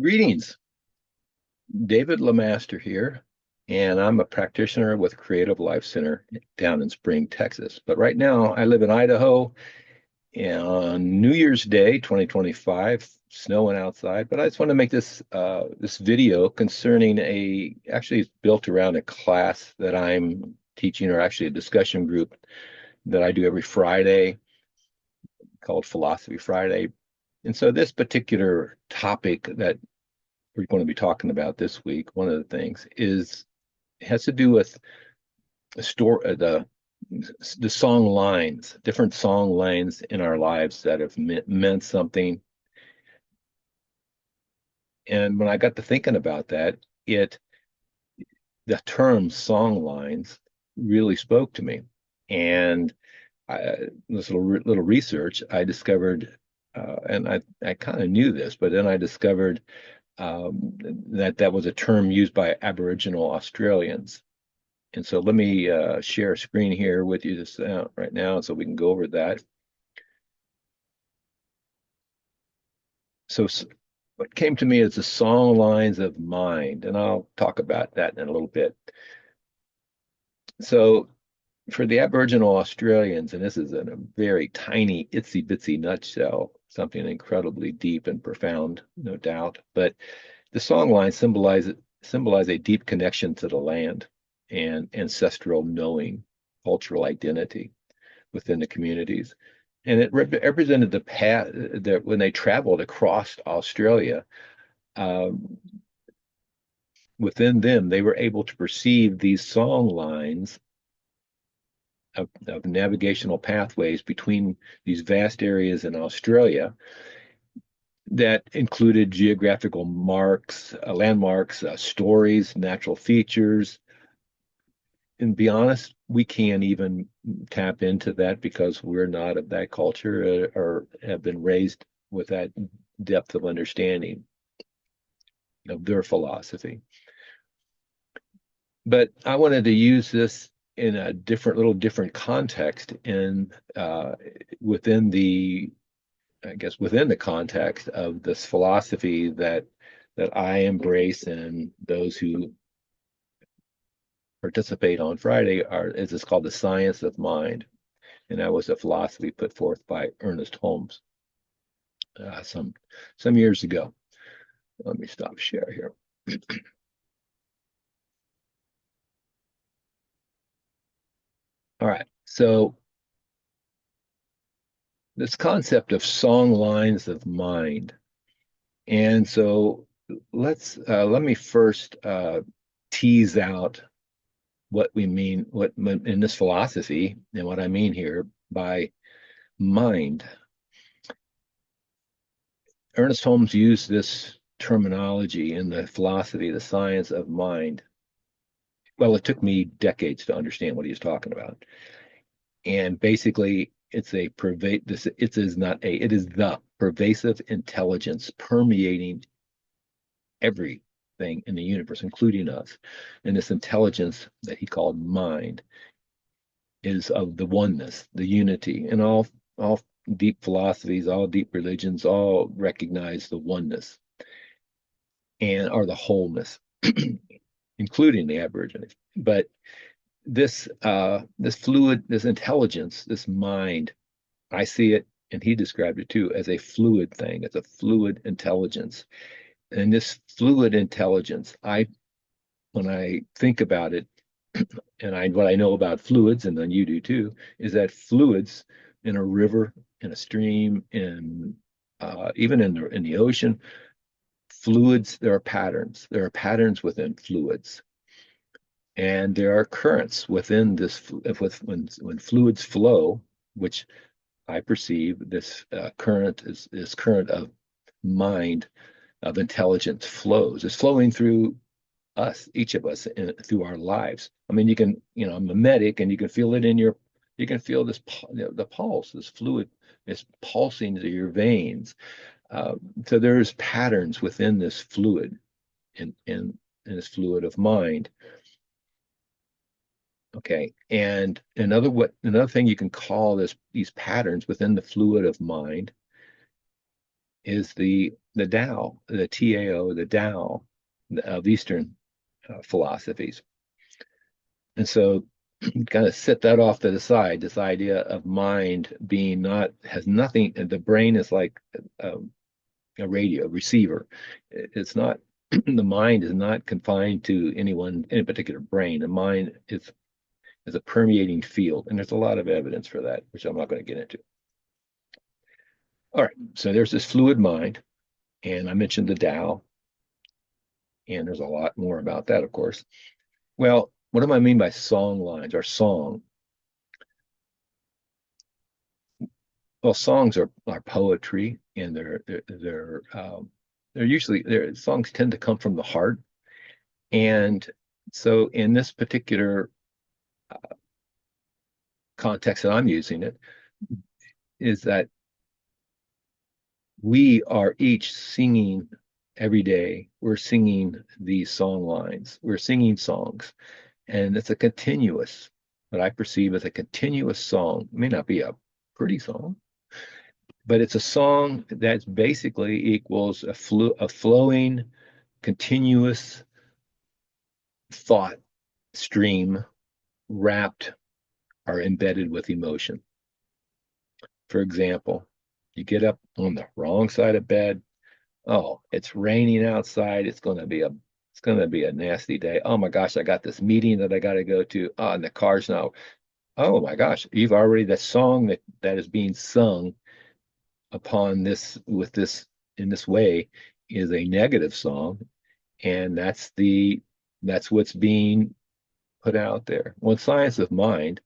Greetings, David Lemaster here, and I'm a practitioner with Creative Life Center down in Spring, Texas. But right now, I live in Idaho, and on New Year's Day, 2025, snowing outside. But I just want to make this video concerning actually it's built around a class that I'm teaching, or actually a discussion group that I do every Friday called Philosophy Friday. And so this particular topic that we're going to be talking about this week, one of the things has to do with the store the song lines, different song lines in our lives that have meant something. And when I got to thinking about that, it the term song lines really spoke to me. And this little research, I discovered, and I kind of knew this, but then I discovered that was a term used by Aboriginal Australians. And so let me share a screen here with you this right now so we can go over that. So what came to me is the song lines of mind, and I'll talk about that in a little bit. So for the Aboriginal Australians, and this is in a very tiny, itsy bitsy nutshell, something incredibly deep and profound, no doubt, but the song lines symbolize a deep connection to the land and ancestral knowing, cultural identity within the communities. And it represented the path that when they traveled across Australia, um, within them, they were able to perceive these song lines of navigational pathways between these vast areas in Australia that included geographical marks, landmarks, stories, natural features. And be honest, we can't even tap into that because we're not of that culture, or have been raised with that depth of understanding of their philosophy. But I wanted to use this in a little different context, and within within the context of this philosophy that I embrace, and those who participate on Friday is it's called the science of mind. And that was a philosophy put forth by Ernest Holmes some years ago. Let me stop share here. All right. So this concept of song lines of mind. And so let me first tease out what we mean, what in this philosophy, and what I mean here by mind. Ernest Holmes used this terminology in the philosophy, the science of mind. Well, it took me decades to understand what he was talking about. And basically, it is not a, it is the pervasive intelligence permeating everything in the universe, including us. And this intelligence that he called mind is of the oneness, the unity, and all deep philosophies, all deep religions, all recognize the oneness and are the wholeness, including the Aborigines. But this fluid, this intelligence, this mind, I see it, and he described it too, as a fluid thing. It's a fluid intelligence. And this fluid intelligence, when I think about it, and what I know about fluids, and then you do too, is that fluids in a river, in a stream, in even in the ocean, fluids, there are patterns. There are patterns within fluids, and there are currents within this. When fluids flow, which I perceive this current is this current of mind, of intelligence flows. It's flowing through us, each of us, through our lives. I mean, I'm a medic, and you can feel it you can feel the pulse, this fluid is pulsing through your veins. So there's patterns within this fluid, in this fluid of mind. Okay, and another thing you can call these patterns within the fluid of mind is the Tao, the Tao, the Tao of Eastern philosophies. And so kind of set that off to the side, this idea of mind being not, has nothing, the brain is like um, a radio receiver. It's not, the mind is not confined to any particular brain. The mind is a permeating field, and there's a lot of evidence for that, which I'm not going to get into. All right, so there's this fluid mind, and I mentioned the Tao, and there's a lot more about that, of course. Well, what do I mean by song lines or song? Well, songs are poetry, and they're usually their songs tend to come from the heart. And so, in this particular context that I'm using it, is that we are each singing every day. We're singing these song lines. We're singing songs, and it's a continuous, what I perceive as a continuous song. It may not be a pretty song, but it's a song that basically equals a flowing, continuous thought stream wrapped or embedded with emotion. For example, you get up on the wrong side of bed. Oh, it's raining outside. It's going to be a nasty day. Oh my gosh, I got this meeting that I got to go to. Oh, and the car's now. Oh my gosh, you've already the song that is being sung upon this with this in this way is a negative song, and that's what's being put out there. Well, science of mind,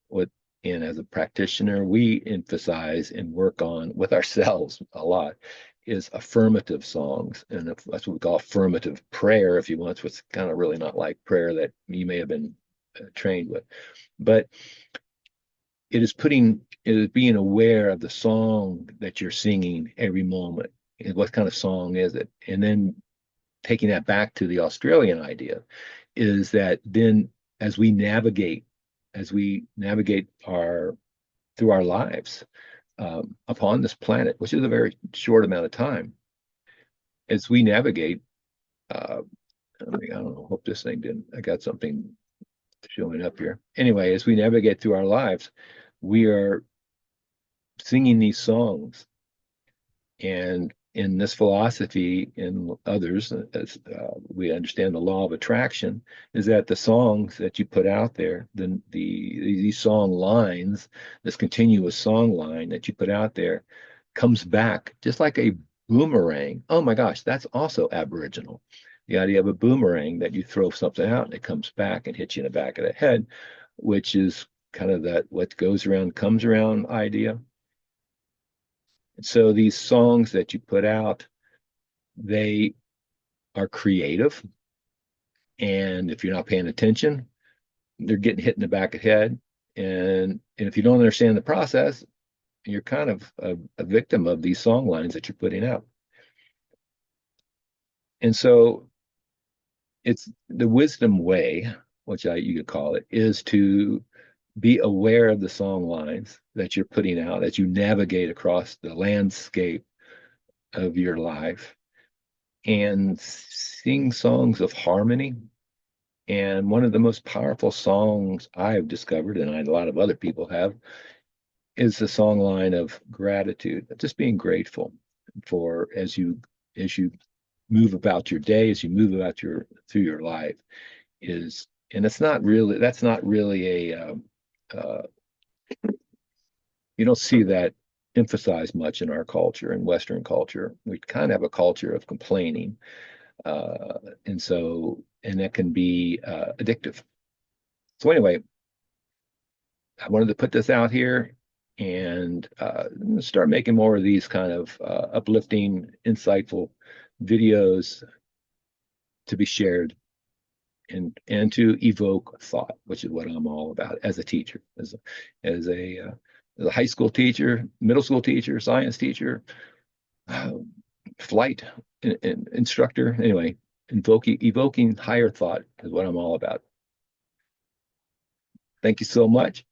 what and as a practitioner, we emphasize and work on with ourselves a lot is affirmative songs, and that's what we call affirmative prayer, if you want. What's kind of really not like prayer that you may have been trained with, but it is being aware of the song that you're singing every moment. And what kind of song is it? And then taking that back to the Australian idea is that then as we navigate, our through our lives upon this planet, which is a very short amount of time, as we navigate, I don't know, hope this thing didn't, I got something showing up here. Anyway, as we navigate through our lives, we are singing these songs. And in this philosophy, in others, as we understand the law of attraction, is that the songs that you put out there, these song lines, this continuous song line that you put out there, comes back just like a boomerang. Oh my gosh, that's also Aboriginal. The idea of a boomerang, that you throw something out and it comes back and hits you in the back of the head, which is kind of that what goes around comes around idea. So these songs that you put out, they are creative. And if you're not paying attention, they're getting hit in the back of the head. And if you don't understand the process, you're kind of a victim of these song lines that you're putting out. And so it's the wisdom way, which you could call it, is to be aware of the song lines that you're putting out as you navigate across the landscape of your life and sing songs of harmony. And one of the most powerful songs I've discovered, and a lot of other people have, is the song line of gratitude, just being grateful for as you move about your day, as you move about through your life, is, and that's not really uh, you don't see that emphasized much in our culture, in Western culture. We kind of have a culture of complaining, and that can be addictive. So anyway, I wanted to put this out here and start making more of these kind of uplifting, insightful videos to be shared and to evoke thought, which is what I'm all about as a teacher, as a high school teacher, middle school teacher, science teacher, uh, flight instructor. Anyway, evoking higher thought is what I'm all about. Thank you so much.